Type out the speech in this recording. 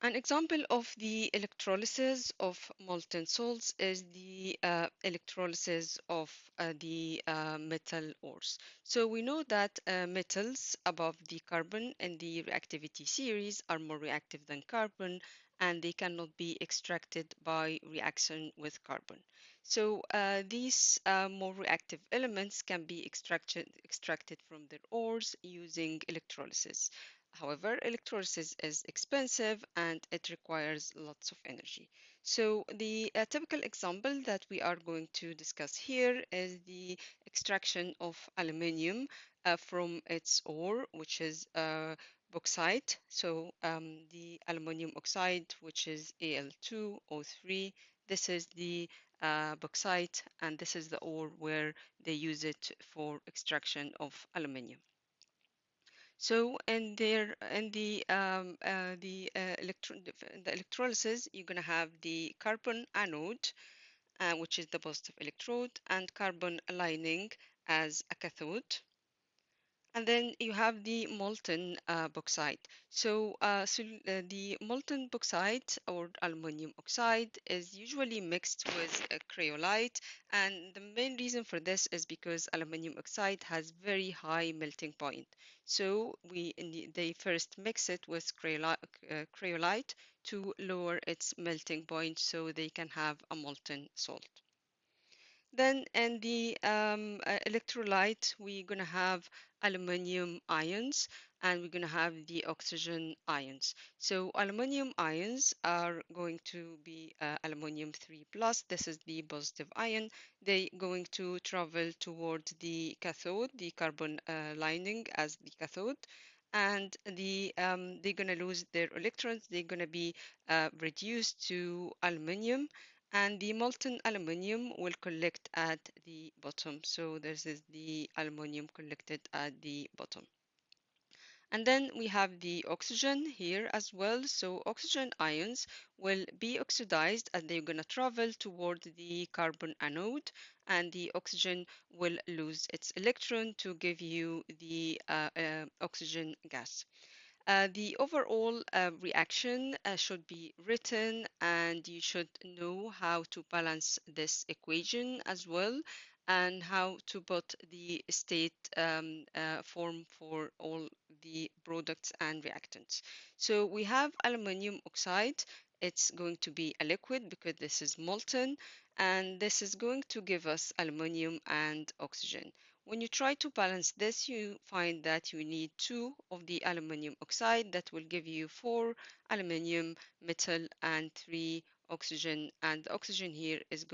An example of the electrolysis of molten salts is the electrolysis of the metal ores. So we know that metals above the carbon in the reactivity series are more reactive than carbon, and they cannot be extracted by reaction with carbon. So these more reactive elements can be extracted from their ores using electrolysis. However, electrolysis is expensive and it requires lots of energy. So the typical example that we are going to discuss here is the extraction of aluminium from its ore, which is bauxite. So the aluminium oxide, which is Al2O3, this is the bauxite, and this is the ore where they use it for extraction of aluminium. So the electrolysis, you're gonna have the carbon anode, which is the positive electrode, and carbon lining as a cathode. And then you have the molten bauxite. The molten bauxite or aluminum oxide is usually mixed with cryolite, and the main reason for this is because aluminum oxide has very high melting point. So they first mix it with cryolite to lower its melting point so they can have a molten salt. Then in the electrolyte, we're going to have aluminum ions and we're going to have the oxygen ions. So aluminum ions are going to be aluminum 3 plus. This is the positive ion. They're going to travel towards the cathode, the carbon lining as the cathode. And they're going to lose their electrons. They're going to be reduced to aluminum, and the molten aluminium will collect at the bottom. So this is the aluminium collected at the bottom. And then we have the oxygen here as well. So oxygen ions will be oxidized and they're going to travel toward the carbon anode, and the oxygen will lose its electron to give you the oxygen gas. The overall reaction should be written, and you should know how to balance this equation as well, and how to put the state form for all the products and reactants. So we have aluminum oxide. It's going to be a liquid because this is molten, and this is going to give us aluminum and oxygen. When you try to balance this, you find that you need 2 of the aluminum oxide that will give you 4 aluminum metal and 3 oxygen, and the oxygen here is